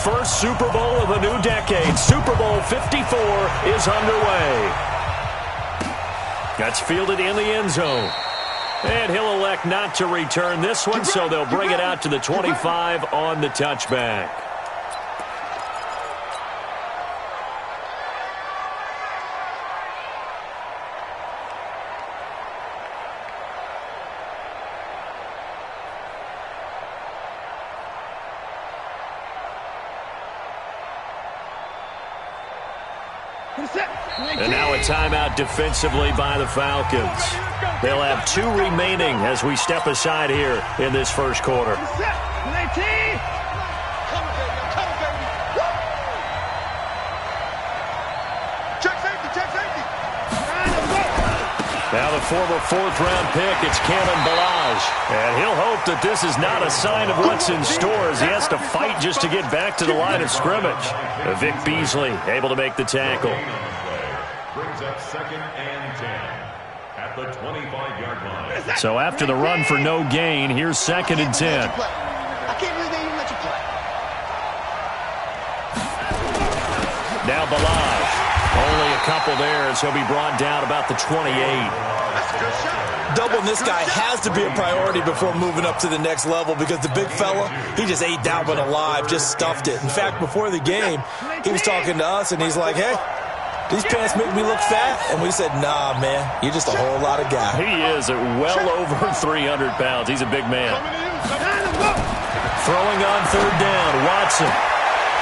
first Super Bowl of the new decade. Super Bowl 54 is underway. That's fielded in the end zone. And he'll elect not to return this one, so they'll bring it out to the 25 on the touchback. And now a timeout defensively by the Falcons. They'll have 2 remaining as we step aside here in this first quarter. Now the former 4th-round pick, it's Cameron Balaj. And he'll hope that this is not a sign of what's in store as he has to fight just to get back to the line of scrimmage. Vic Beasley able to make the tackle. Brings up 2nd and 10 at the 25-yard line. So after the run for no gain, here's 2nd and 10. I can't believe they even let you play. Now Balaj. Only a couple there as he'll be brought down about the 28. Doubling this guy has to be a priority before moving up to the next level because the big fella, he just ate that one alive, just stuffed it. In fact, before the game, he was talking to us, and he's like, hey, these pants make me look fat. And we said, nah, man, you're just a whole lot of guy. He is at well over 300 pounds. He's a big man. Throwing on 3rd down, Watson.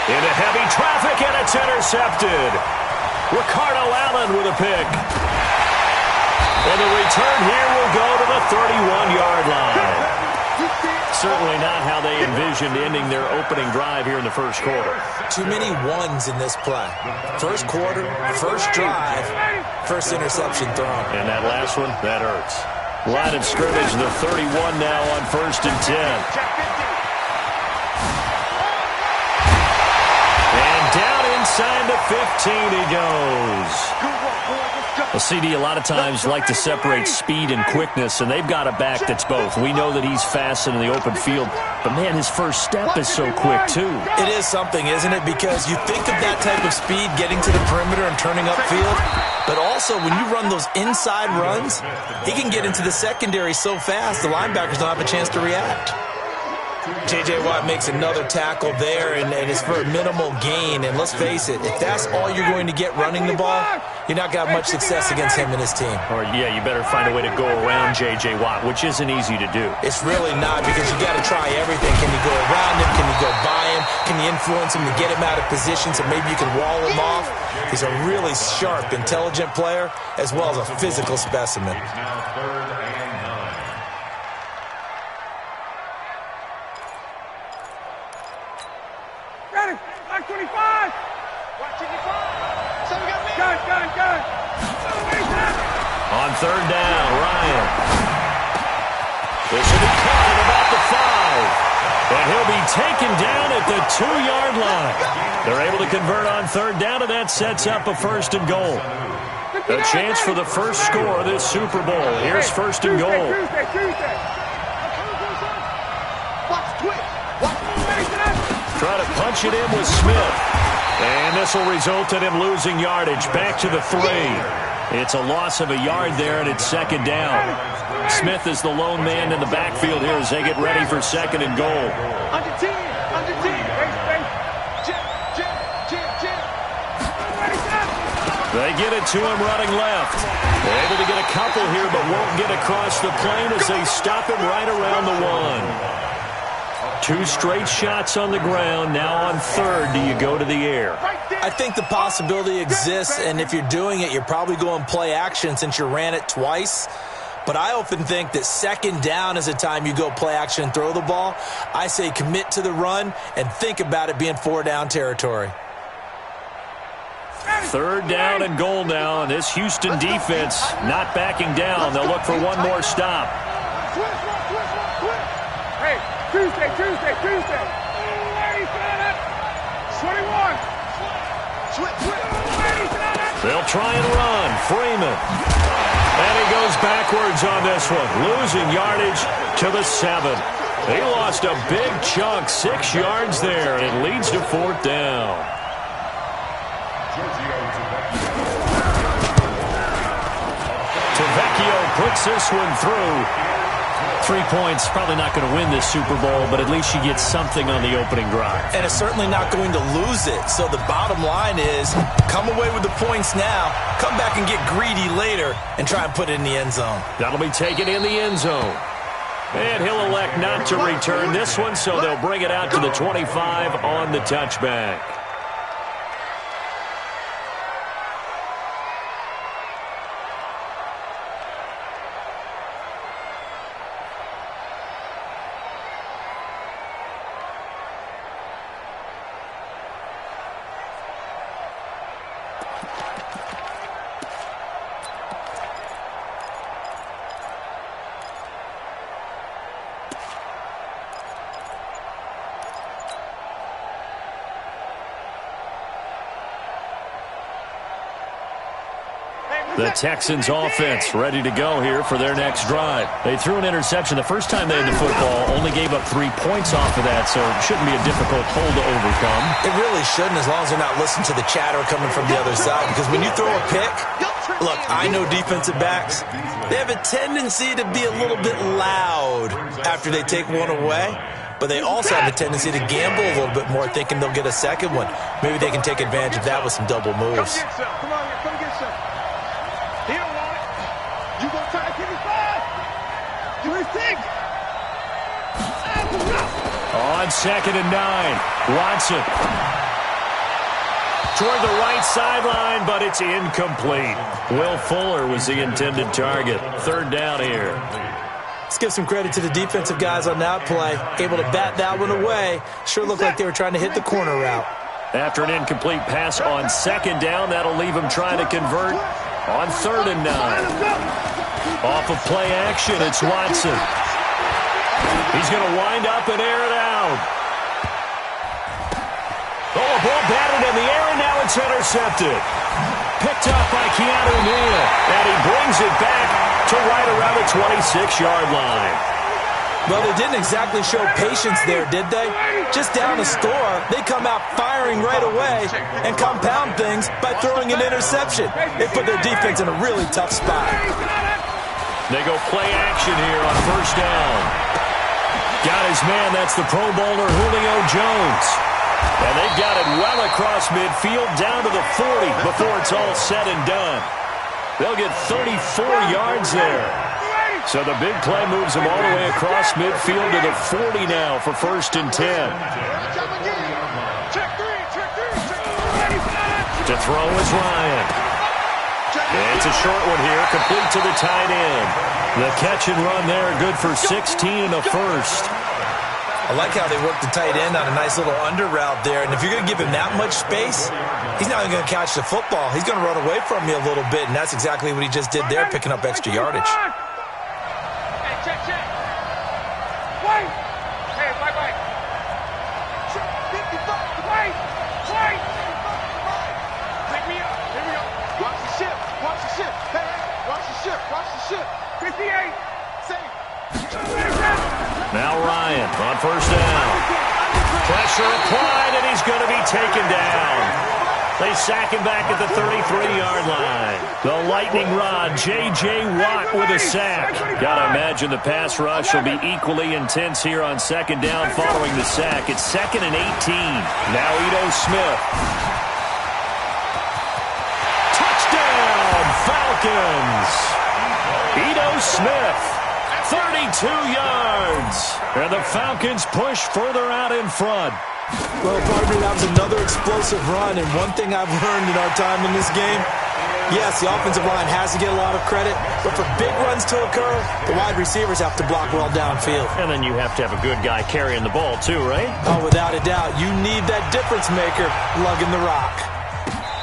Into heavy traffic, and it's intercepted. Ricardo Allen with a pick. And the return here will go to the 31-yard line. Certainly not how they envisioned ending their opening drive here in the first quarter. Too many ones in this play. First quarter, first drive, first interception thrown. And that last one, that hurts. Line of scrimmage, the 31 now on 1st and 10. Inside the 15 he goes. Well, CD, a lot of times like to separate speed and quickness, and they've got a back that's both. We know that he's fast in the open field, but, man, his first step is so quick, too. It is something, isn't it? Because you think of that type of speed getting to the perimeter and turning upfield, but also when you run those inside runs, he can get into the secondary so fast the linebackers don't have a chance to react. J.J. Watt makes another tackle there, and it's for a minimal gain. And let's face it, if that's all you're going to get running the ball, you're not going to have much success against him and his team. Or, yeah, you better find a way to go around J.J. Watt, which isn't easy to do. It's really not, because you got to try everything. Can you go around him? Can you go by him? Can you influence him to get him out of position so maybe you can wall him off? He's a really sharp, intelligent player, as well as a physical specimen. On 3rd down, Ryan. This will be caught at about the 5. And he'll be taken down at the 2-yard line. They're able to convert on 3rd down, and that sets up a 1st and goal. A chance for the first score of this Super Bowl. Here's 1st and goal. Try to punch it in with Smith. And this will result in him losing yardage back to the 3. It's a loss of a yard there, and it's 2nd down. Smith is the lone man in the backfield here as they get ready for 2nd and goal. Under 10. They get it to him running left. They're able to get a couple here, but won't get across the plane as they stop him right around the 1. 2 straight shots on the ground. Now on 3rd, do you go to the air? I think the possibility exists, and if you're doing it, you're probably going play action since you ran it twice. But I often think that 2nd down is the time you go play action and throw the ball. I say commit to the run and think about it being 4-down territory. 3rd down and goal now, and this Houston defense not backing down. They'll look for one more stop. Tuesday. 21. They'll try and run. Freeman. And he goes backwards on this one, losing yardage to the 7. He lost a big chunk, 6 yards there, and it leads to 4th down. Tavecchio puts this one through. 3 points, probably not going to win this Super Bowl, but at least she gets something on the opening drive. And it's certainly not going to lose it. So the bottom line is, come away with the points now, come back and get greedy later, and try and put it in the end zone. That'll be taken in the end zone. And he'll elect not to return this one, so they'll bring it out to the 25 on the touchback. The Texans offense ready to go here for their next drive. They threw an interception the first time they had the football, only gave up 3 points off of that, so it shouldn't be a difficult hole to overcome. It really shouldn't, as long as they're not listening to the chatter coming from the other side, because when you throw a pick, look, I know defensive backs, they have a tendency to be a little bit loud after they take one away. But they also have a tendency to gamble a little bit more, thinking they'll get a second one. Maybe they can take advantage of that with some double moves. Come on, come get some. He don't want it. You gonna try to give me 5? Give me 6. On 2nd and 9, Watson. Toward the right sideline, but it's incomplete. Will Fuller was the intended target. 3rd down here. Let's give some credit to the defensive guys on that play. Able to bat that one away. Sure looked like they were trying to hit the corner route. After an incomplete pass on 2nd down, that'll leave him trying to convert on 3rd and 9. Off of play action, it's Watson. He's going to wind up and air it out. Oh, a ball batted in the air, and now it's intercepted. Picked up by Keanu Neal, and he brings it back to right around the 26-yard line. Well, they didn't exactly show patience there, did they? Just down a score, they come out firing right away and compound things by throwing an interception. They put their defense in a really tough spot. They go play action here on 1st down. Got his man, that's the Pro Bowler Julio Jones. And they've got it well across midfield down to the 40 before it's all said and done. They'll get 34 yards there. So the big play moves them all the way across midfield to the 40 now for 1st and 10. To throw is Ryan. And it's a short one here, complete to the tight end. The catch and run there, good for 16 and a first. I like how they work the tight end on a nice little under route there. And if you're going to give him that much space, he's not even going to catch the football. He's going to run away from you a little bit, and that's exactly what he just did there, picking up extra yardage. Check. Wait. Hey, wait. Wait. Take me up. Here we go. Watch the ship. Hey, watch the ship. 58. Safe. Now Ryan on 1st down. Pressure applied, and he's going to be taken down. They sack him back at the 33-yard line. The lightning rod, J.J. Watt with a sack. Got to imagine the pass rush will be equally intense here on 2nd down following the sack. It's 2nd and 18. Now Ito Smith. Touchdown, Falcons. Ito Smith, 32 yards. And the Falcons push further out in front. Well, partner, that was another explosive run, and one thing I've learned in our time in this game, yes, the offensive line has to get a lot of credit, but for big runs to occur, the wide receivers have to block well downfield. And then you have to have a good guy carrying the ball too, right? Oh, without a doubt. You need that difference maker lugging the rock.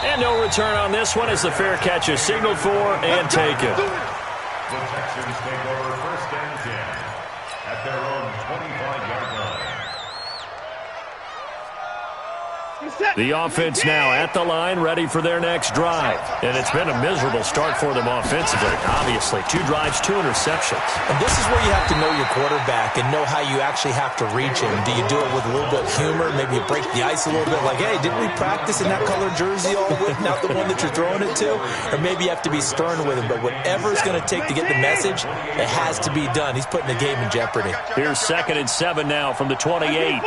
And no return on this one as the fair catch is signaled for and taken. The Texans take over 1st and 10 at their own 25-yard line. You set. The offense now at the line, ready for their next drive. And it's been a miserable start for them offensively, obviously. 2 drives, 2 interceptions. And this is where you have to know your quarterback and know how you actually have to reach him. Do you do it with a little bit of humor? Maybe you break the ice a little bit like, hey, didn't we practice in that colored jersey all week, not the one that you're throwing it to? Or maybe you have to be stern with him. But whatever it's going to take to get the message, it has to be done. He's putting the game in jeopardy. Here's 2nd and 7 now from the 28.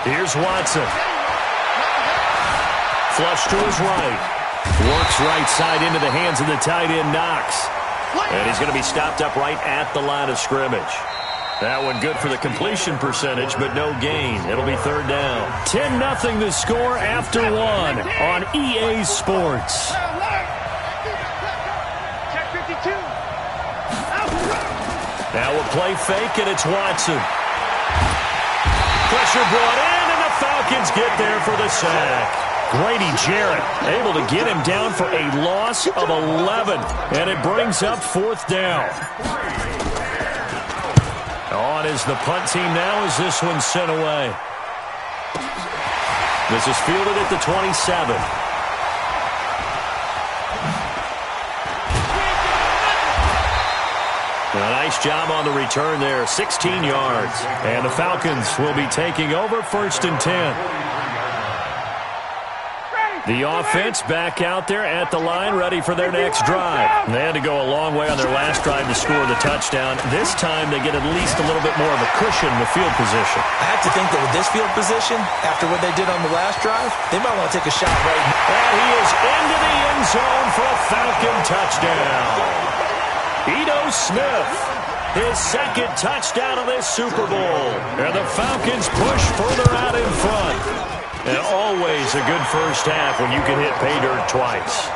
Here's Watson. Flush to his right. Works right side into the hands of the tight end, Knox. And he's going to be stopped up right at the line of scrimmage. That one good for the completion percentage, but no gain. It'll be 3rd down. 10-0 the score after 1 on EA Sports. Now a play fake, and it's Watson. Pressure brought in, and the Falcons get there for the sack. Grady Jarrett able to get him down for a loss of 11, and it brings up 4th down. On is the punt team now as this one's sent away. This is fielded at the 27. A nice job on the return there, 16 yards. And the Falcons will be taking over 1st and 10. The offense back out there at the line, ready for their next drive. They had to go a long way on their last drive to score the touchdown. This time they get at least a little bit more of a cushion with field position. I have to think that with this field position, after what they did on the last drive, they might want to take a shot right now. And he is into the end zone for a Falcon touchdown. Ito Smith, his 2nd touchdown of this Super Bowl. And the Falcons push further out in front. And always a good first half when you can hit pay dirt twice.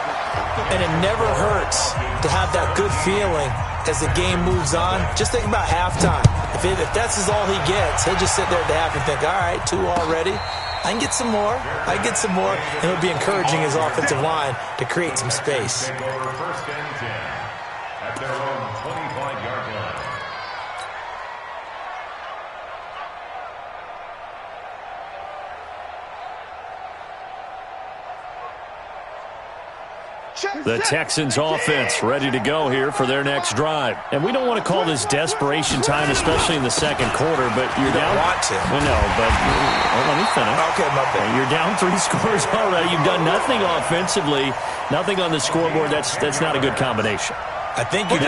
And it never hurts to have that good feeling as the game moves on. Just think about halftime. If that's all he gets, he'll just sit there at the half and think, all right, 2 already. I can get some more. I can get some more. And it'll be encouraging his offensive line to create some space. 1st and 10 at their own 25-yard line. The Texans offense ready to go here for their next drive. And we don't want to call this desperation time, especially in the 2nd quarter, but you're down. You don't want to. Well, no, but let me finish. Okay, my bad. You're down 3 scores already. You've done nothing offensively, nothing on the scoreboard. That's not a good combination. I think you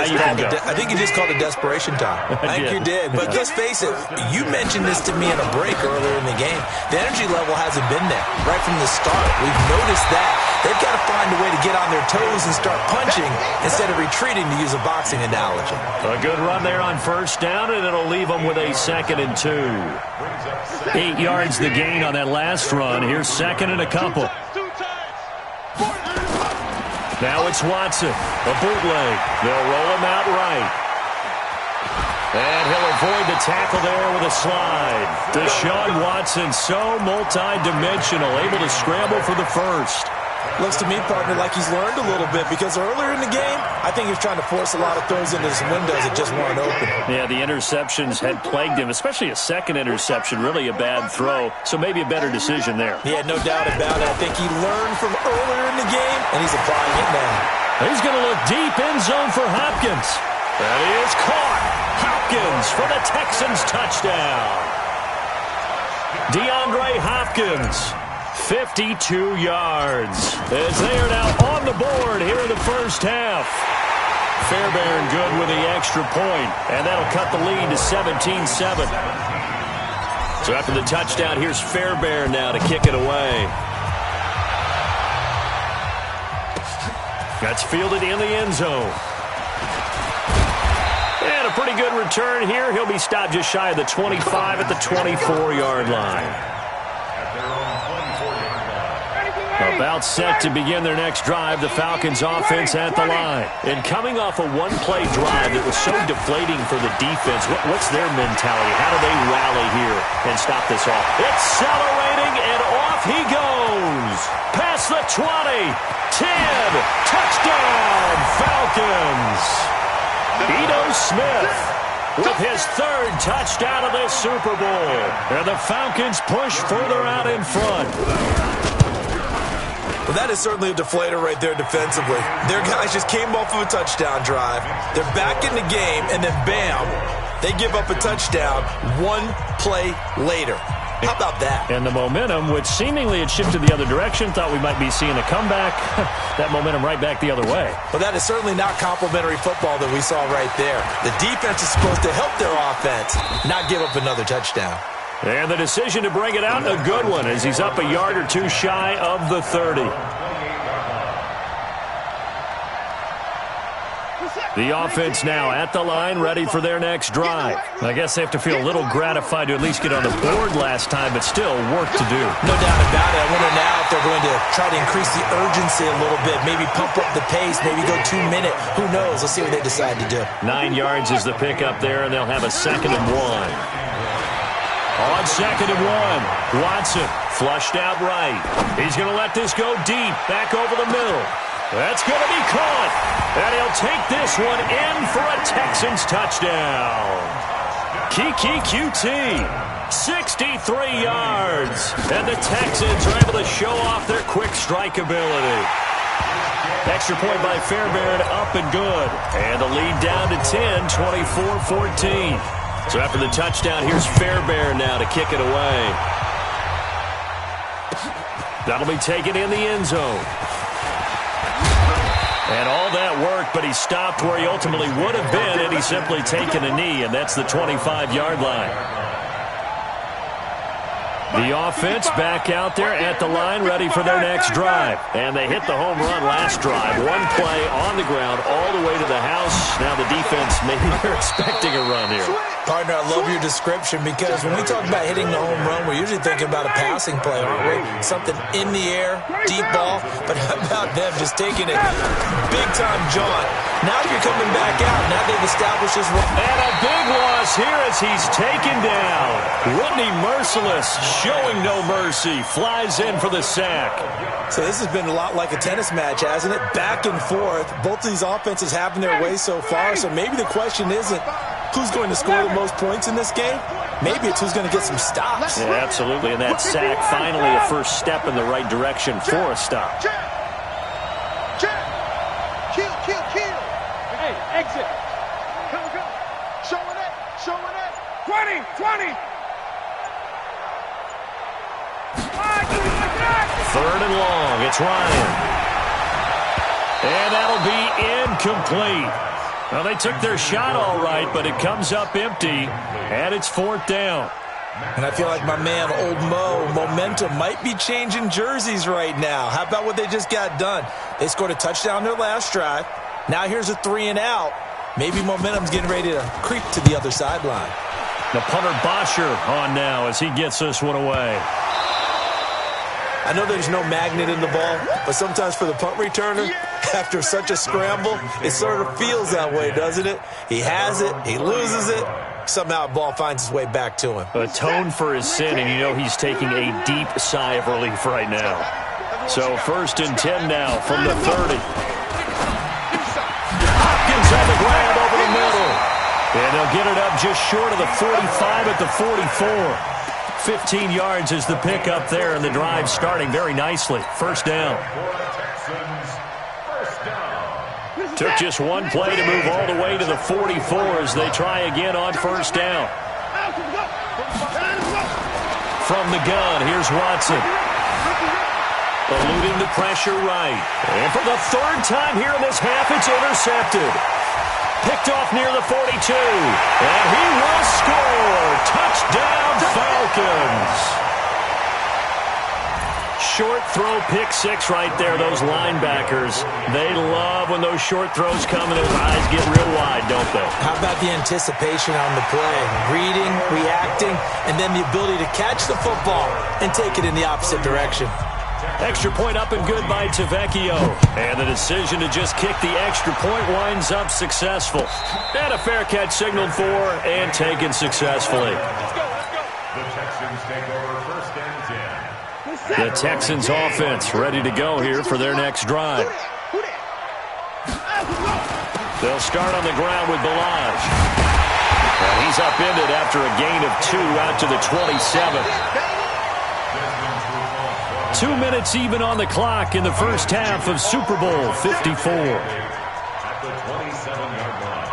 just called it desperation time. I think you did. But let's face it, you mentioned this to me in a break earlier in the game. The energy level hasn't been there right from the start. We've noticed that. They've got to find a way to get on their toes and start punching instead of retreating, to use a boxing analogy. A good run there on 1st down, and it'll leave them with a 2nd and 2. 8 yards the gain on that last run. Here's 2nd and a couple. Now it's Watson, a bootleg. They'll roll him out right. And he'll avoid the tackle there with a slide. Deshaun Watson, so multi-dimensional, able to scramble for the 1st. Looks to me, partner, like he's learned a little bit, because earlier in the game, I think he was trying to force a lot of throws into some windows that just weren't open. Yeah, the interceptions had plagued him, especially a 2nd interception, really a bad throw, so maybe a better decision there. Yeah, no doubt about it. I think he learned from earlier in the game, and he's applying it now. He's going to look deep end zone for Hopkins. That is caught. Hopkins for the Texans touchdown. DeAndre Hopkins. 52 yards as they are now on the board here in the 1st half. Fairbairn good with the extra point, and that'll cut the lead to 17-7. So after the touchdown, here's Fairbairn now to kick it away. That's fielded in the end zone. And a pretty good return here. He'll be stopped just shy of the 25 at the 24-yard line. About set to begin their next drive, the Falcons offense at the line. And coming off a one-play drive that was so deflating for the defense, what's their mentality? How do they rally here and stop this off? Accelerating, and off he goes. Past the 20, 10, touchdown, Falcons. Ito Smith. with his third touchdown of this Super Bowl. And the Falcons push further out in front. Well, that is certainly a deflator right there defensively. Their guys just came off of a touchdown drive. They're back in the game, and then bam, they give up a touchdown one play later. How about that? And the momentum, which seemingly had shifted the other direction, thought we might be seeing a comeback. That momentum right back the other way. Well, that is certainly not complimentary football that we saw right there. The defense is supposed to help their offense, not give up another touchdown. And the decision to bring it out, a good one, as he's up a yard or two shy of the 30. The offense now at the line, ready for their next drive. I guess they have to feel a little gratified to at least get on the board last time, but still work to do. No doubt about it. I wonder now if they're going to try to increase the urgency a little bit, maybe pump up the pace, maybe go 2 minute. Who knows? Let's see what they decide to do. 9 yards is the pickup there, and they'll have a 2nd and 1. On 2nd and 1, Watson flushed out right. He's going to let this go deep, back over the middle. That's going to be caught, and he'll take this one in for a Texans touchdown. Kiki QT, 63 yards, and the Texans are able to show off their quick strike ability. Extra point by Fairbairn, up and good, and the lead down to 10, 24-14. So after the touchdown, here's Fairbairn now to kick it away. That'll be taken in the end zone. And all that work, but he stopped where he ultimately would have been had he simply taken a knee, and that's the 25-yard line. The offense back out there at the line, ready for their next drive. And they hit the home run last drive. One play on the ground all the way to the house. Now the defense, maybe they're expecting a run here. Partner, I love your description because when we talk about hitting the home run, we're usually thinking about a passing play, aren't we? Something in the air, deep ball. But how about them just taking it big-time jaunt? Now you're coming back out. Now they've established this run. And a big loss here as he's taken down. Whitney Merciless showing no mercy. Flies in for the sack. So this has been a lot like a tennis match, hasn't it? Back and forth. Both of these offenses having their way so far. So maybe the question isn't who's going to score the most points in this game. Maybe it's who's going to get some stops. Yeah, absolutely. And that sack, finally a first step in the right direction for a stop. Kill. Hey, exit. Come. Showing it. 20. 3rd and long. It's Ryan. And that'll be incomplete. Well, they took their shot all right, but it comes up empty, and it's 4th down. And I feel like my man, Old Mo, momentum might be changing jerseys right now. How about what they just got done? They scored a touchdown their last drive. Now here's a 3 and out. Maybe momentum's getting ready to creep to the other sideline. The punter Bosher on now as he gets this one away. I know there's no magnet in the ball, but sometimes for the punt returner, after such a scramble, it sort of feels that way, doesn't it? He has it, he loses it, somehow the ball finds its way back to him. Atone for his sin, and you know he's taking a deep sigh of relief right now. So 1st and 10 now from the 30. Hopkins on the ground over the middle. And they'll get it up just short of the 45 at the 44. 15 yards is the pickup there, and the drive starting very nicely. 1st down. Took just one play to move all the way to the 44 as they try again on 1st down. From the gun, here's Watson. Eluding the pressure right. And for the 3rd time here in this half, it's intercepted. Picked off near the 42. And he will score. Touchdown, Falcons. Short throw, pick 6 right there. Those linebackers, they love when those short throws come and those eyes get real wide, don't they? How about the anticipation on the play? Reading, reacting, and then the ability to catch the football and take it in the opposite direction. Extra point up and good by Tavecchio. And the decision to just kick the extra point winds up successful. And a fair catch signaled for and taken successfully. The Texans take over 1st and 10. The Texans offense ready to go here for their next drive. They'll start on the ground with Balaj. And he's upended after a gain of 2 out to the 27. 2 minutes even on the clock in the first half of Super Bowl 54. At the 27-yard line.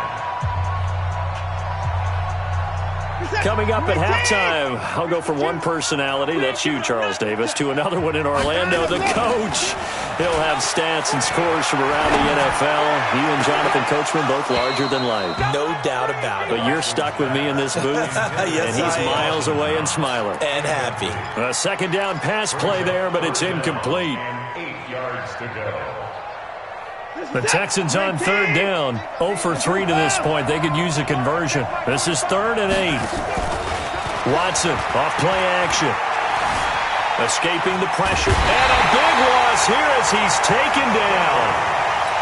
Coming up at halftime, I'll go from one personality, that's you, Charles Davis, to another one in Orlando, the coach. He'll have stats and scores from around the NFL. You and Jonathan Coachman both larger than life. No doubt about it. But you're stuck with me in this booth, Yes, and he's I am. miles away and smiling. And happy. A second down pass play there, but it's incomplete. And 8 yards to go. The Texans on third down, 0 for 3 to this point. They could use a conversion. This is 3rd and 8. Watson off play action. Escaping the pressure. And a big loss here as he's taken down.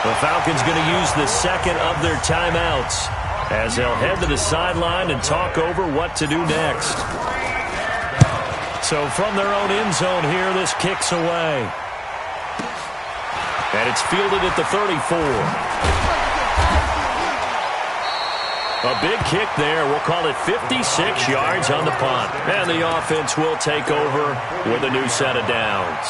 The Falcons going to use the second of their timeouts as they'll head to the sideline and talk over what to do next. So from their own end zone here, this kicks away. And it's fielded at the 34. A big kick there. We'll call it 56 yards on the punt. And the offense will take over with a new set of downs.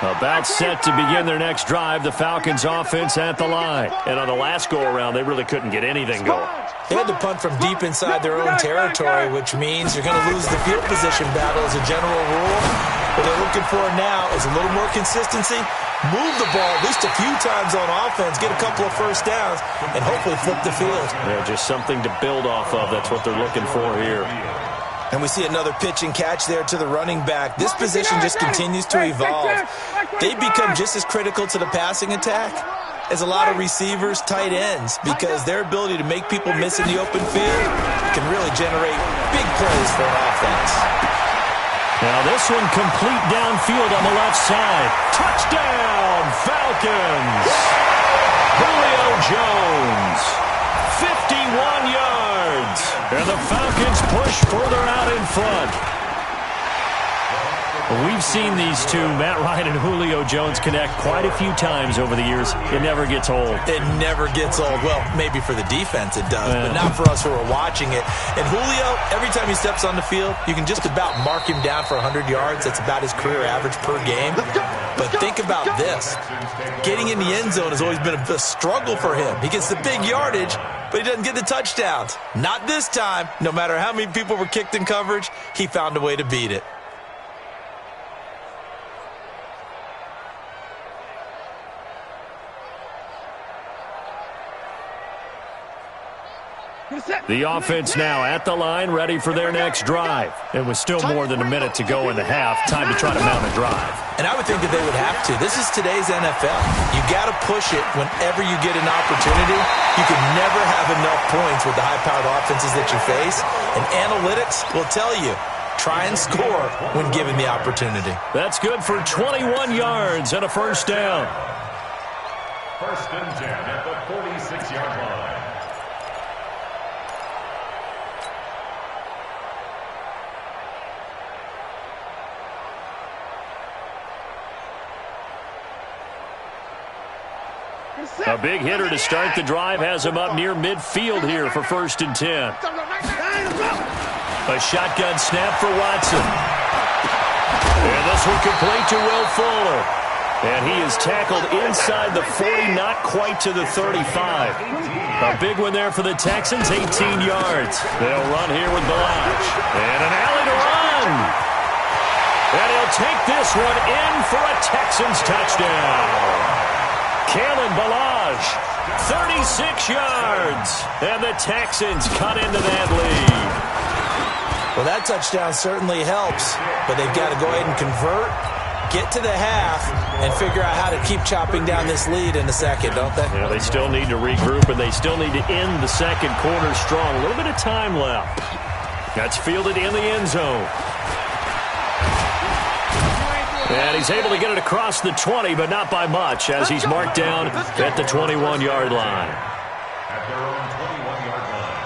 About set to begin their next drive, the Falcons offense at the line. And on the last go-around, they really couldn't get anything going. They had to punt from deep inside their own territory, which means you're going to lose the field position battle as a general rule. What they're looking for now is a little more consistency, move the ball at least a few times on offense, get a couple of first downs, and hopefully flip the field. Yeah, just something to build off of. That's what they're looking for here. And we see another pitch and catch there to the running back. This position just continues to evolve. They become just as critical to the passing attack as a lot of receivers, tight ends, because their ability to make people miss in the open field can really generate big plays for an offense. Now this one complete downfield on the left side. Touchdown, Falcons! Julio Jones, 51 yards. And the Falcons push further out in front. We've seen these two, Matt Ryan and Julio Jones, connect quite a few times over the years. It never gets old. It never gets old. Well, maybe for the defense it does, but not for us who are watching it. And Julio, every time he steps on the field, you can just about mark him down for 100 yards. That's about his career average per game. But think about this. Getting in the end zone has always been a struggle for him. He gets the big yardage, but he doesn't get the touchdowns. Not this time. No matter how many people were kicked in coverage, he found a way to beat it. The offense now at the line, ready for their next drive. And with still more than a minute to go in the half, time to try to mount a drive. And I would think that they would have to. This is today's NFL. You got to push it whenever you get an opportunity. You can never have enough points with the high-powered offenses that you face. And analytics will tell you, try and score when given the opportunity. That's good for 21 yards and a first down. 1st and 10 at the 46-yard line. A big hitter to start the drive has him up near midfield here for 1st and 10. A shotgun snap for Watson. And this one complete to Will Fuller. And he is tackled inside the 40, not quite to the 35. A big one there for the Texans, 18 yards. They'll run here with Balaj. And an alley to run. And he'll take this one in for a Texans touchdown. Kalen Balaj, 36 yards. And the Texans cut into that lead. Well, that touchdown certainly helps, but they've got to go ahead and convert, get to the half, and figure out how to keep chopping down this lead in the second, don't they? Yeah, they still need to regroup, and they still need to end the second quarter strong. A little bit of time left. That's fielded in the end zone. And he's able to get it across the 20, but not by much, as he's marked down at the 21-yard line. At their own 21-yard line.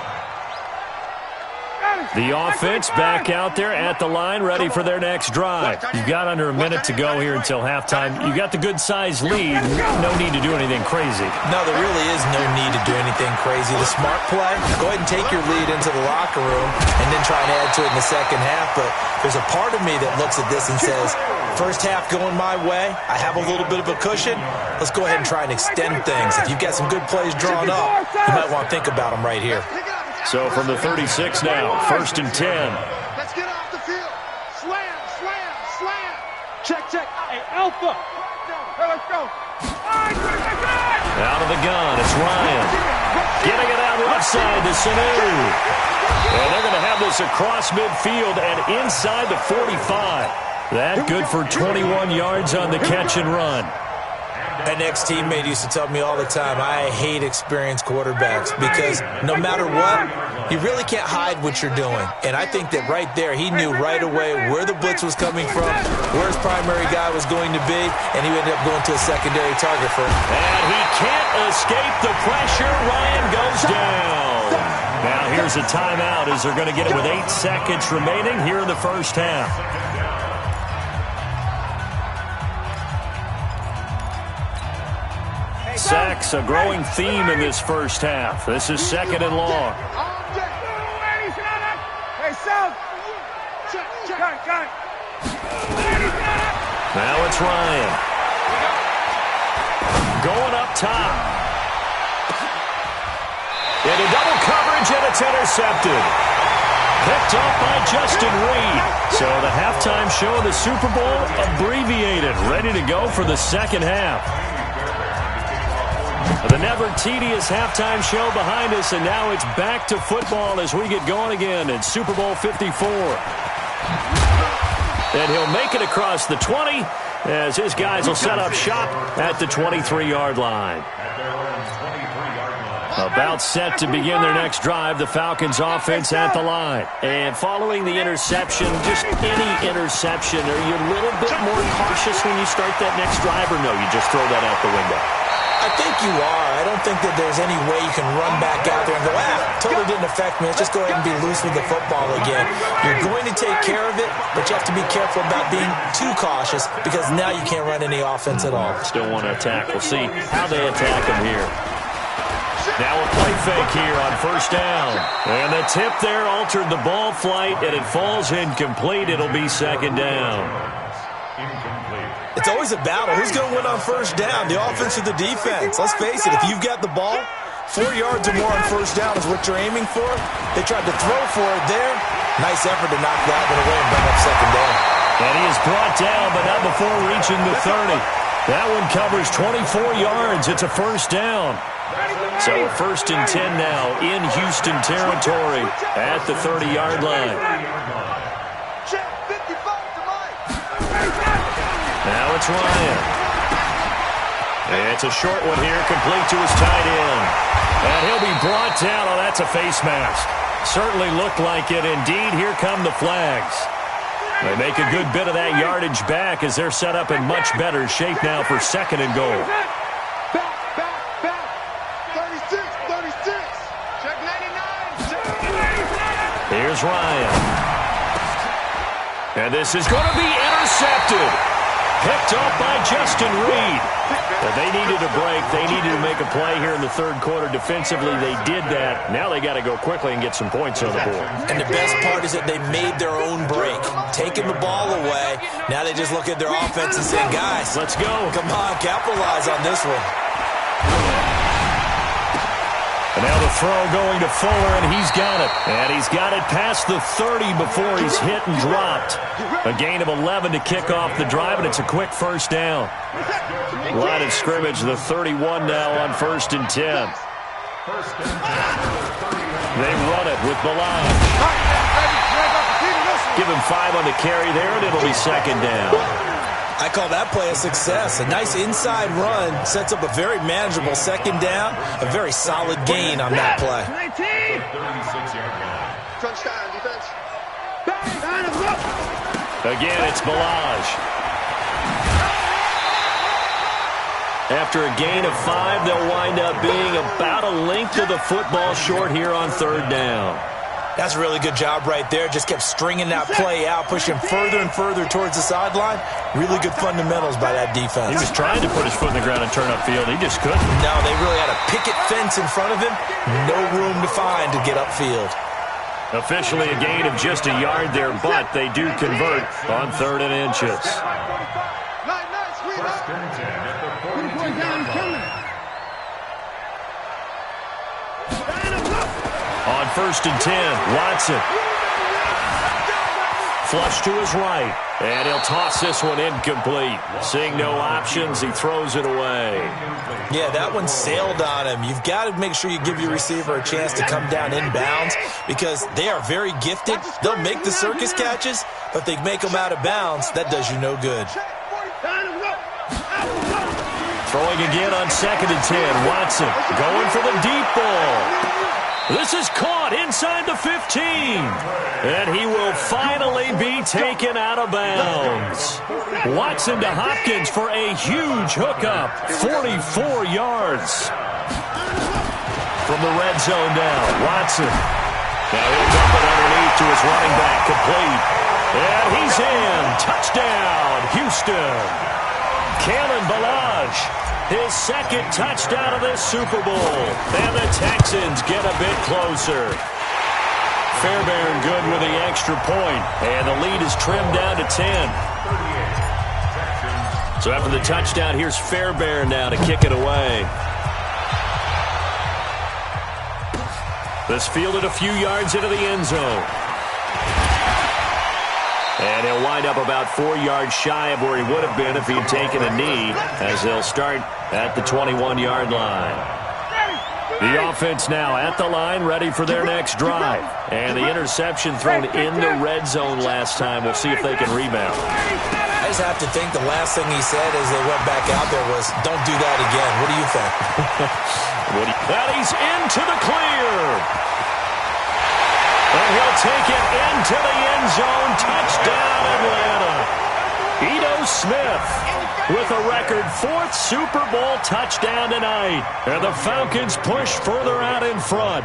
The offense back out there at the line, ready for their next drive. You've got under a minute to go here until halftime. You got the good-sized lead. No need to do anything crazy. No, there really is no need to do anything crazy. The smart play, go ahead and take your lead into the locker room and then try and add to it in the second half. But there's a part of me that looks at this and says, first half going my way, I have a little bit of a cushion. Let's go ahead and try and extend things. If you've got some good plays drawn up, you might want to think about them right here. So from the 36 now, 1st and 10. Let's get off the field. Slam, slam, slam. Check. Hey, Alpha. Hey, let's go. Out of the gun, it's Ryan. Getting it out left side to Sanu. And they're going to have this across midfield and inside the 45. That good for 21 yards on the catch and run. An ex-teammate used to tell me all the time, I hate experienced quarterbacks because no matter what, you really can't hide what you're doing. And I think that right there, he knew right away where the blitz was coming from, where his primary guy was going to be, and he ended up going to a secondary target for him. And he can't escape the pressure. Ryan goes down. Now here's a timeout as they're going to get it with 8 seconds remaining here in the first half. Sacks, a growing theme in this first half. This is 2nd and long. Now it's Ryan. Going up top. Into double coverage, and it's intercepted. Picked off by Justin Reed. So the halftime show of the Super Bowl abbreviated, ready to go for the second half. The never-tedious halftime show behind us, and now it's back to football as we get going again in Super Bowl 54. And he'll make it across the 20 as his guys will set up shop at the 23-yard line. About set to begin their next drive, the Falcons offense at the line. And following the interception, just any interception, are you a little bit more cautious when you start that next drive, or no, you just throw that out the window? I think you are. I don't think that there's any way you can run back out there and go, totally didn't affect me. Let's just go ahead and be loose with the football again. You're going to take care of it, but you have to be careful about being too cautious because now you can't run any offense at all. Still want to attack. We'll see how they attack him here. Now a play fake here on first down. And the tip there altered the ball flight, and it falls incomplete. It'll be second down. It's always a battle. Who's going to win on first down, the offense or the defense? Let's face it, if you've got the ball, 4 yards or more on first down is what you're aiming for. They tried to throw for it there. Nice effort to knock that one away and bring up second down. And he is brought down, but not before reaching the 30. That one covers 24 yards. It's a first down. So a 1st and 10 now in Houston territory at the 30-yard line. Now it's Ryan. It's a short one here, complete to his tight end. And he'll be brought down. Oh, that's a face mask. Certainly looked like it. Indeed, here come the flags. They make a good bit of that yardage back as they're set up in much better shape now for 2nd and goal. Back. 36. Check 99. Here's Ryan. And this is going to be intercepted. Picked off by Justin Reed. They needed a break. They needed to make a play here in the third quarter. Defensively, they did that. Now they got to go quickly and get some points on the board. And the best part is that they made their own break. Taking the ball away. Now they just look at their offense and say, guys, let's go. Come on, capitalize on this one. And now the throw going to Fuller, and he's got it. And he's got it past the 30 before he's hit and dropped. A gain of 11 to kick off the drive, and it's a quick first down. Line of scrimmage, the 31 now on 1st and 10. They run it with Milan. Give him 5 on the carry there, and it'll be second down. I call that play a success. A nice inside run sets up a very manageable second down. A very solid gain on that play. Crunch time, defense. Again, it's Balaj. After a gain of 5, they'll wind up being about a length of the football short here on 3rd down. That's a really good job right there. Just kept stringing that play out, pushing further and further towards the sideline. Really good fundamentals by that defense. He was trying to put his foot in the ground and turn upfield. He just couldn't. No, they really had a picket fence in front of him. No room to find to get upfield. Officially a gain of just a yard there, but they do convert on 3rd and inches. First and 10 at the 42-yard line. On 1st and 10, Watson. Flush to his right, and he'll toss this one incomplete. Seeing no options, he throws it away. Yeah, that one sailed on him. You've got to make sure you give your receiver a chance to come down inbounds because they are very gifted. They'll make the circus catches, but they make them out of bounds. That does you no good. Throwing again on 2nd and 10, Watson going for the deep ball. This is caught inside the 15, and he will finally be taken out of bounds. Watson to Hopkins for a huge hookup, 44 yards. From the red zone now, Watson. Now he'll dump it underneath to his running back, complete. And he's in. Touchdown, Houston. Kalen Ballage, his 2nd touchdown of this Super Bowl. And the Texans get a bit closer. Fairbairn good with the extra point. And the lead is trimmed down to 10. So after the touchdown, here's Fairbairn now to kick it away. This fielded a few yards into the end zone. And he'll wind up about 4 yards shy of where he would have been if he'd taken a knee, as they'll start at the 21-yard line. The offense now at the line, ready for their next drive. And the interception thrown in the red zone last time. We'll see if they can rebound. I just have to think the last thing he said as they went back out there was, don't do that again. What do you think? And he's into the clear. And he'll take it into the end zone. Touchdown, Atlanta. Ito Smith with a record 4th Super Bowl touchdown tonight. And the Falcons push further out in front.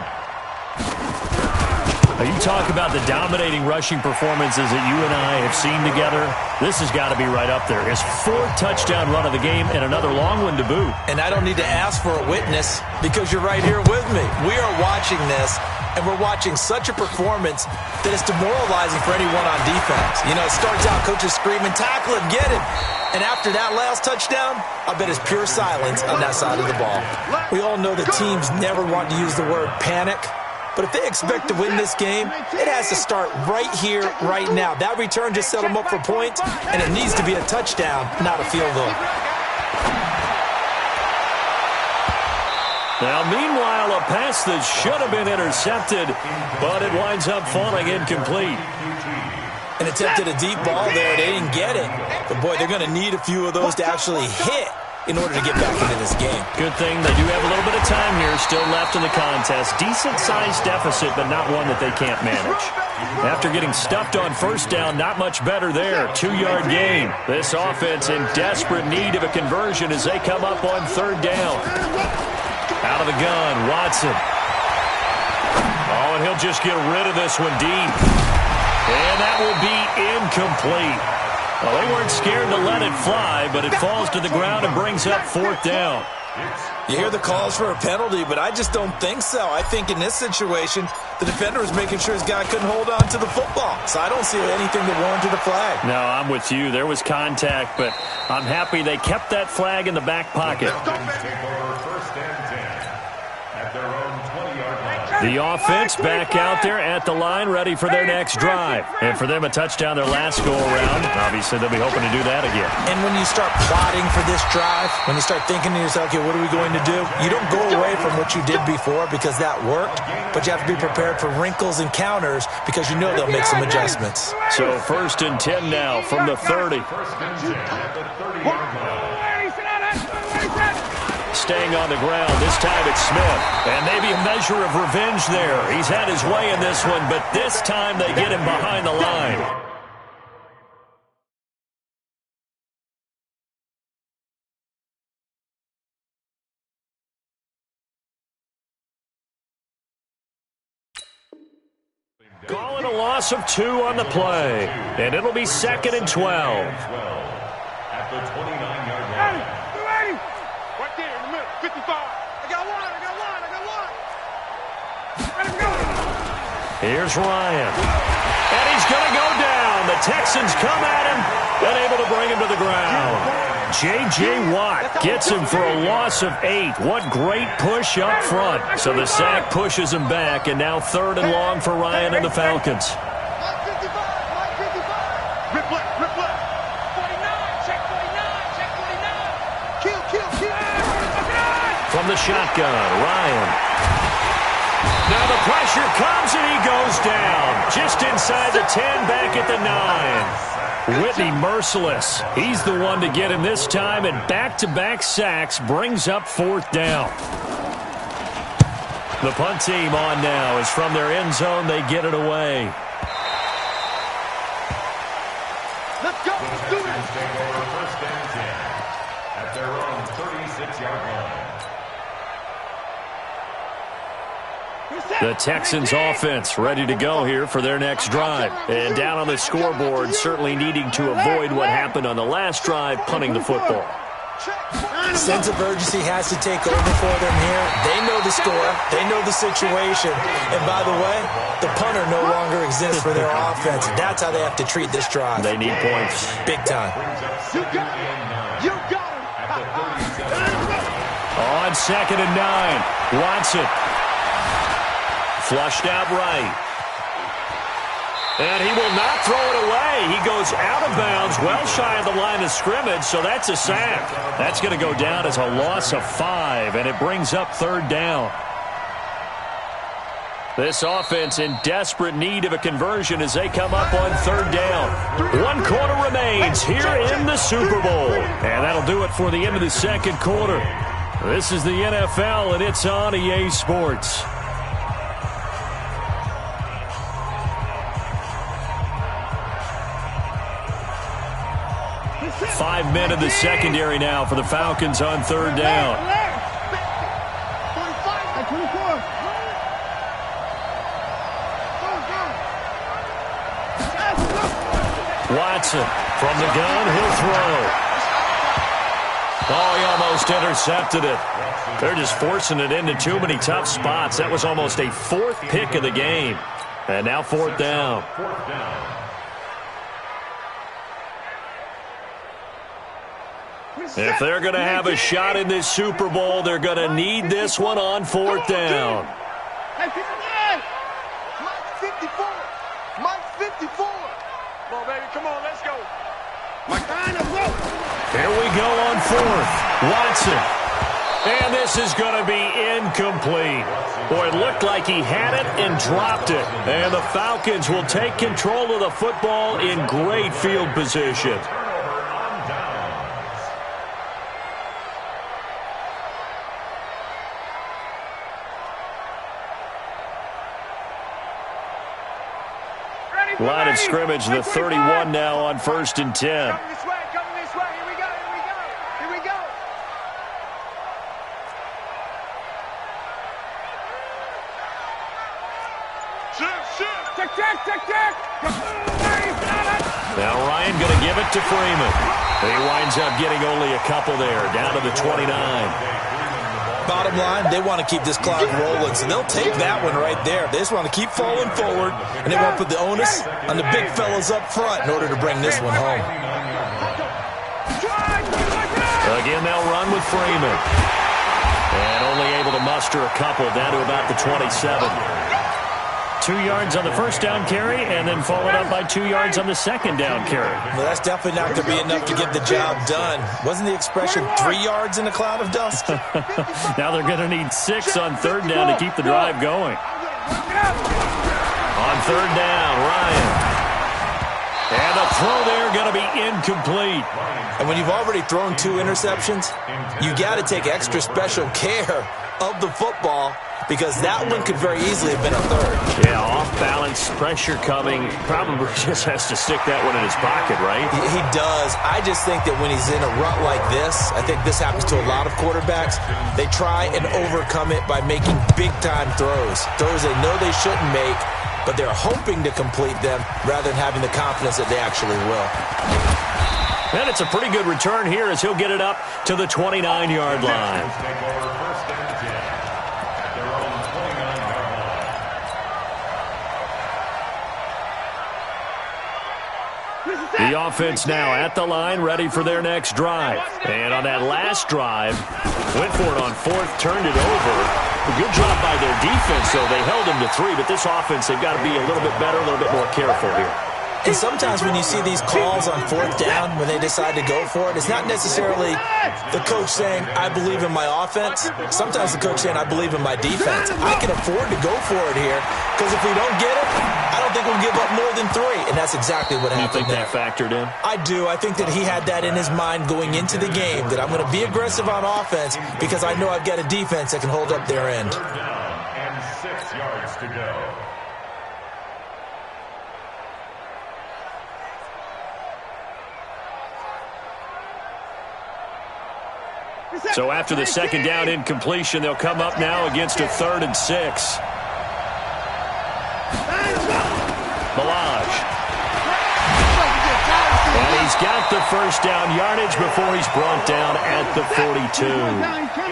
Now, you talk about the dominating rushing performances that you and I have seen together. This has got to be right up there. His 4th touchdown run of the game and another long one to boot. And I don't need to ask for a witness because you're right here with me. We are watching this, and we're watching such a performance that it's demoralizing for anyone on defense. You know, it starts out, coaches screaming, tackle him, get him. And after that last touchdown, I bet it's pure silence on that side of the ball. We all know that teams never want to use the word panic. But if they expect to win this game, it has to start right here, right now. That return just set them up for points, and it needs to be a touchdown, not a field goal. Now, meanwhile, a pass that should have been intercepted, but it winds up falling incomplete. And attempted a deep ball there. They didn't get it. But, boy, they're going to need a few of those to actually hit in order to get back into this game. Good thing they do have a little bit of time here still left in the contest. Decent-sized deficit, but not one that they can't manage. After getting stuffed on 1st down, not much better there. 2-yard gain. This offense in desperate need of a conversion as they come up on 3rd down. Out of the gun, Watson. Oh, and he'll just get rid of this one deep. And that will be incomplete. Well, they weren't scared to let it fly, but it falls to the ground and brings up 4th down. You hear the calls for a penalty, but I just don't think so. I think in this situation, the defender was making sure his guy couldn't hold on to the football. So I don't see anything that warranted a flag. No, I'm with you. There was contact, but I'm happy they kept that flag in the back pocket. The offense back out there at the line, ready for their next drive. And for them, a touchdown their last go-around. Obviously, they'll be hoping to do that again. And when you start plotting for this drive, when you start thinking to yourself, okay, what are we going to do? You don't go away from what you did before because that worked, but you have to be prepared for wrinkles and counters because you know they'll make some adjustments. So 1st and 10 now from the 30. Staying on the ground. This time it's Smith. And maybe a measure of revenge there. He's had his way in this one, but this time they get him behind the line. Calling a loss of 2 on the play, and it'll be 2nd and 12. At the 29-yard line. Right there in the middle. 55. I got one. Let him go. Here's Ryan. And he's going to go down. The Texans come at him and able to bring him to the ground. J.J. Watt gets him for a loss of 8. What great push up front. So the sack pushes him back, and now 3rd and long for Ryan and the Falcons. Rip left. 49. Check 49. Kill. From the shotgun, Ryan. Now the pressure comes, and he goes down. Just inside the 10, back at the 9. Whitney merciless. He's the one to get him this time, and back-to-back sacks brings up 4th down. The punt team on now is from their end zone. They get it away. Let's go. Let's do it. Take over 1st and 10 at their own 36-yard line. The Texans offense ready to go here for their next drive. And down on the scoreboard, certainly needing to avoid what happened on the last drive, punting the football. Sense of urgency has to take over for them here. They know the score. They know the situation. And by the way, the punter no longer exists for their offense. That's how they have to treat this drive. They need points. Big time. You got him. On 2nd and 9, Watson. Flushed out right. And he will not throw it away. He goes out of bounds, well shy of the line of scrimmage, so that's a sack. That's going to go down as a loss of 5, and it brings up 3rd down. This offense in desperate need of a conversion as they come up on 3rd down. 1 quarter remains here in the Super Bowl. And that'll do it for the end of the 2nd quarter. This is the NFL, and it's on EA Sports. 5 men in the secondary now for the Falcons on 3rd down. Watson from the gun, he'll throw. Oh, he almost intercepted it. They're just forcing it into too many tough spots. That was almost a 4th pick of the game. And now 4th down. If they're going to have a shot in this Super Bowl, they're going to need this one on 4th down. Mike 54. Come on, baby. Come on, let's go. Here we go on 4th. Watson. And this is going to be incomplete. Boy, it looked like he had it and dropped it. And the Falcons will take control of the football in great field position. Line of scrimmage, the 31 now on 1st and 10. Coming this way. Here we go. Tick. Now Ryan going to give it to Freeman. He winds up getting only a couple there, down to the 29. Bottom line, they want to keep this clock rolling, so they'll take that one right there. They just want to keep falling forward, and they want to put the onus on the big fellas up front in order to bring this one home. Again, they'll run with Freeman. And only able to muster a couple, down to about the 27. 2 yards on the 1st down carry, and then followed up by 2 yards on the 2nd down carry. Well, that's definitely not going to be enough to get the job done. Wasn't the expression 3 yards in a cloud of dust? Now they're going to need 6 on 3rd down to keep the drive going. On 3rd down, Ryan. And the throw there going to be incomplete. And when you've already thrown 2 interceptions, you got to take extra special care of the football, because that one could very easily have been a 3rd. Yeah, off-balance, pressure coming. Probably just has to stick that one in his pocket, right? He does. I just think that when he's in a rut like this, I think this happens to a lot of quarterbacks, they try and overcome it by making big-time throws. Throws they know they shouldn't make, but they're hoping to complete them rather than having the confidence that they actually will. And it's a pretty good return here as he'll get it up to the 29-yard line. The offense now at the line, ready for their next drive. And on that last drive, went for it on fourth, turned it over. A good job by their defense, though. They held him to 3, but this offense, they've got to be a little bit better, a little bit more careful here. And sometimes when you see these calls on fourth down, when they decide to go for it, it's not necessarily the coach saying, I believe in my offense. Sometimes the coach saying, I believe in my defense. I can afford to go for it here because if we don't get it, I don't think we'll give up more than 3. And that's exactly what happened there. You think that factored in? I do. I think that he had that in his mind going into the game, that I'm going to be aggressive on offense because I know I've got a defense that can hold up their end. And 6 yards to go. So after the second down incompletion, they'll come up now against a 3rd and 6. Milage. And he's got the first down yardage before he's brought down at the 42.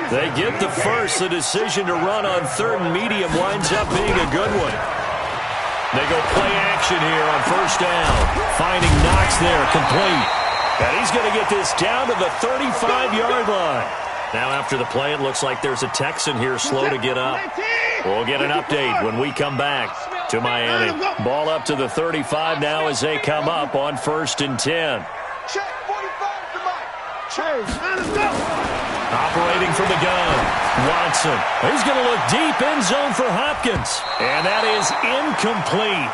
They get the first. The decision to run on 3rd and medium winds up being a good one. They go play action here on first down. Finding Knox there, complete. And he's going to get this down to the 35-yard line. Now after the play, it looks like there's a Texan here slow to get up. We'll get an update when we come back to Miami. Ball up to the 35 now as they come up on 1st and 10. Check 45 to Mike. Operating from the gun, Watson. He's going to look deep end zone for Hopkins. And that is incomplete.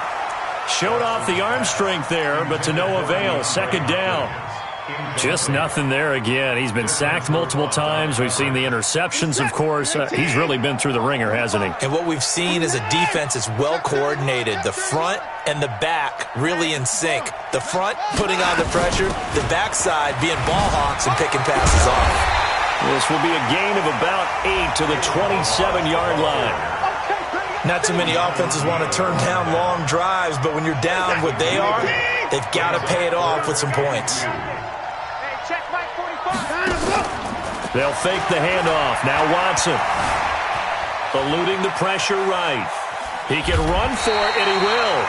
Showed off the arm strength there, but to no avail. Second down. Just nothing there again. He's been sacked multiple times. We've seen the interceptions, of course. He's really been through the ringer, hasn't he? And what we've seen is a defense that's well coordinated. The front and the back really in sync. The front putting on the pressure, the backside being ball hawks and picking passes off. This will be a gain of about 8 to the 27-yard line. Not too many offenses want to turn down long drives, but when you're down what they are, they've got to pay it off with some points. They'll fake the handoff. Now Watson. Eluding the pressure right. He can run for it, and he will.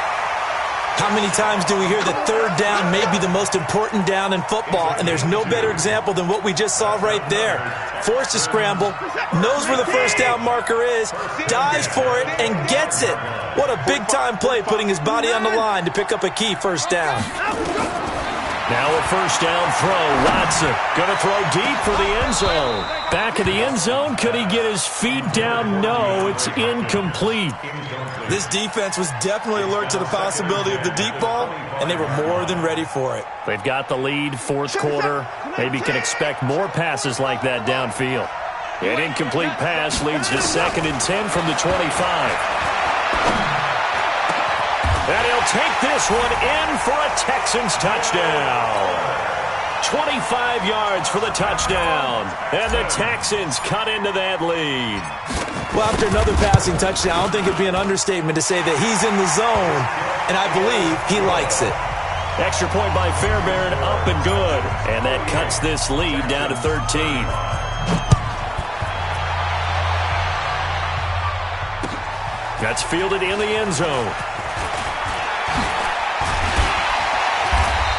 How many times do we hear that 3rd down may be the most important down in football, and there's no better example than what we just saw right there. Forced to scramble, knows where the first down marker is, dives for it, and gets it. What a big-time play, putting his body on the line to pick up a key first down. Now a first down throw. Watson going to throw deep for the end zone. Back of the end zone. Could he get his feet down? No, it's incomplete. This defense was definitely alert to the possibility of the deep ball, and they were more than ready for it. They've got the lead, 4th quarter. Maybe can expect more passes like that downfield. An incomplete pass leads to 2nd and 10 from the 25. And he'll take this one in for a Texans touchdown. 25 yards for the touchdown. And the Texans cut into that lead. Well, after another passing touchdown, I don't think it'd be an understatement to say that he's in the zone, and I believe he likes it. Extra point by Fairbairn, up and good. And that cuts this lead down to 13. That's fielded in the end zone.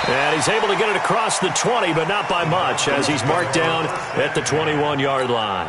And he's able to get it across the 20, but not by much, as he's marked down at the 21-yard line.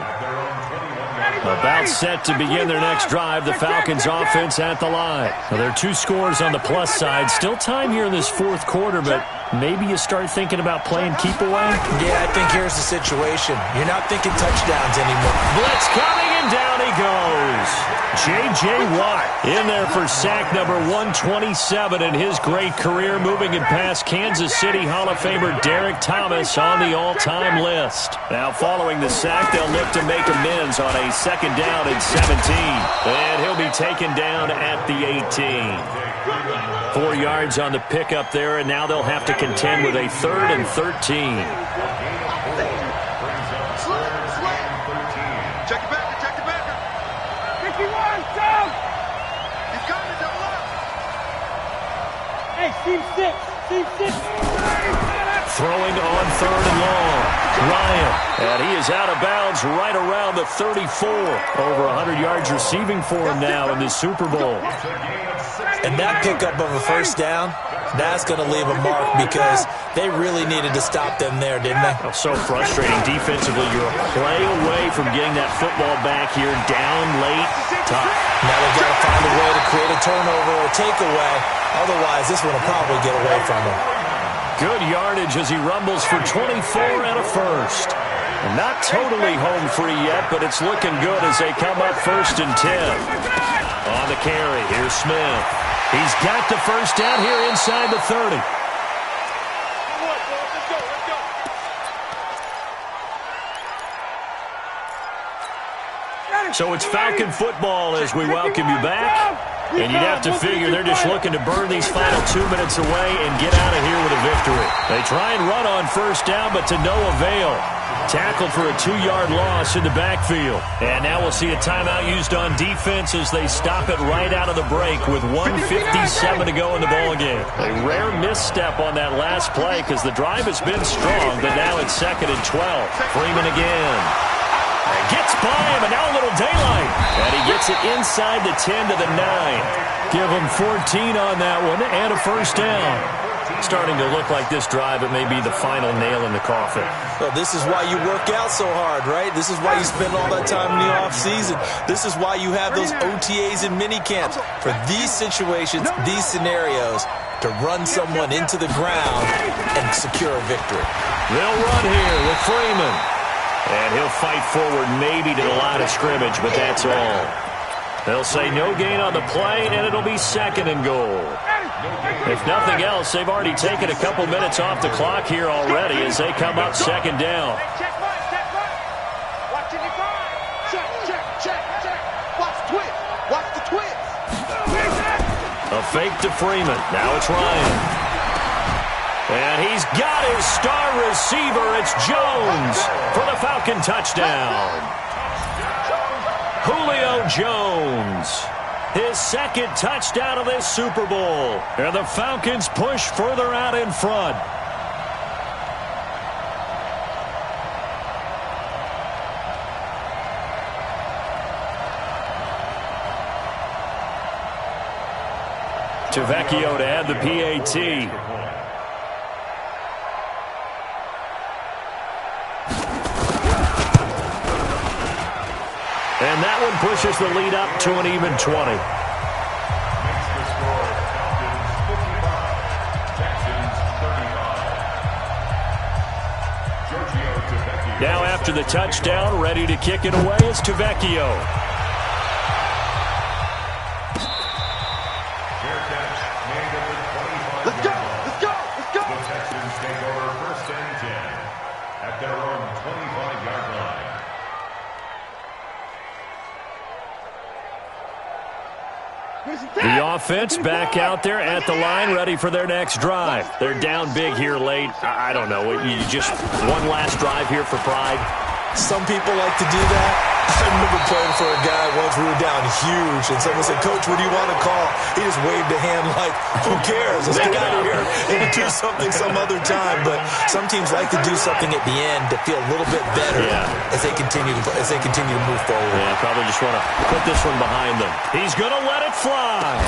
About set to begin their next drive, the Falcons offense at the line. Well, there are 2 scores on the plus side. Still time here in this 4th quarter, but maybe you start thinking about playing keep away? Yeah, I think here's the situation. You're not thinking touchdowns anymore. Blitz coming, and down he goes. J.J. Watt in there for sack number 127 in his great career, moving it past Kansas City Hall of Famer Derek Thomas on the all-time list. Now following the sack, they'll look to make amends on a 2nd down and 17. And he'll be taken down at the 18. 4 yards on the pickup there, and now they'll have to contend with a 3rd and 13. Check it back. 51, down. He's coming, double up. Hey, team six. Team six. Throwing on 3rd and long. Ryan. And he is out of bounds right around the 34. Over 100 yards receiving for him now in this Super Bowl. And that pickup of a first down, that's going to leave a mark because they really needed to stop them there, didn't they? Oh, so frustrating. Defensively, you're a play away from getting that football back here. Down late. Tough. Now they've got to find a way to create a turnover or a takeaway. Otherwise, this one will probably get away from them. Good yardage as he rumbles for 24 and a first. Not totally home free yet, but it's looking good as they come up 1st and 10. On the carry, here's Smith. He's got the first down here inside the 30. So it's Falcon football as we welcome you back. And you'd have to figure they're just looking to burn these final 2 minutes away and get out of here with a victory. They try and run on first down, but to no avail. Tackled for a 2-yard loss in the backfield. And now we'll see a timeout used on defense as they stop it right out of the break with 1:57 to go in the ballgame. A rare misstep on that last play because the drive has been strong, but now it's 2nd and 12. Freeman again. Gets by him, and now a little daylight. And he gets it inside the 10 to the 9. Give him 14 on that one and a first down. Starting to look like this drive, it may be the final nail in the coffin. Well, this is why you work out so hard, right? This is why you spend all that time in the offseason. This is why you have those OTAs and mini camps. For these situations, these scenarios, to run someone into the ground and secure a victory. They'll run here with Freeman. And he'll fight forward maybe to the line of scrimmage, but that's all. They'll say no gain on the play, and it'll be 2nd and goal. If nothing else, they've already taken a couple minutes off the clock here already as they come up 2nd down. Watch it, check. Watch the twist. Watch the twist. A fake to Freeman. Now it's Ryan. And he's got his star receiver. It's Jones for the Falcon touchdown. Julio Jones. His 2nd touchdown of this Super Bowl. And the Falcons push further out in front. Tavecchio to add the PAT. And that one pushes the lead up to an even 20. Now after the touchdown, ready to kick it away is Tavecchio. Let's go. The Texans take over 1st and 10 at their own 25-yard line. The offense back out there at the line, ready for their next drive. They're down big here late. I don't know. You just one last drive here for pride. Some people like to do that. I remember playing for a guy once. We were down huge, and someone said, "Coach, what do you want to call?" He just waved a hand like, "Who cares? Let's get out of here and do something some other time." But some teams like to do something at the end to feel a little bit better as they continue to move forward. Yeah, probably just want to put this one behind them. He's going to let it fly.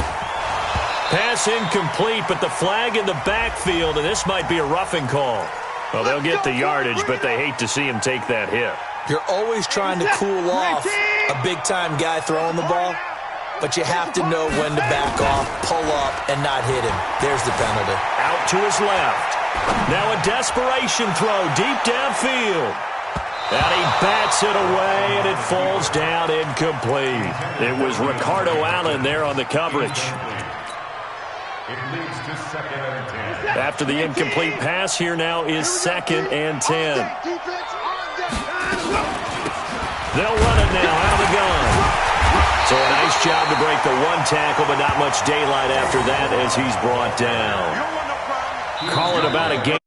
Pass incomplete, but the flag in the backfield, and this might be a roughing call. Well, they'll get the yardage, but they hate to see him take that hit. You're always trying to cool off a big-time guy throwing the ball, but you have to know when to back off, pull up, and not hit him. There's the penalty. Out to his left. Now a desperation throw deep downfield. And he bats it away, and it falls down incomplete. It was Ricardo Allen there on the coverage. It leads to 2nd and 10. After the incomplete pass, here now is 2nd and 10. They'll run it now out of the gun. So a nice job to break the one tackle, but not much daylight after that as he's brought down. Call it about a game.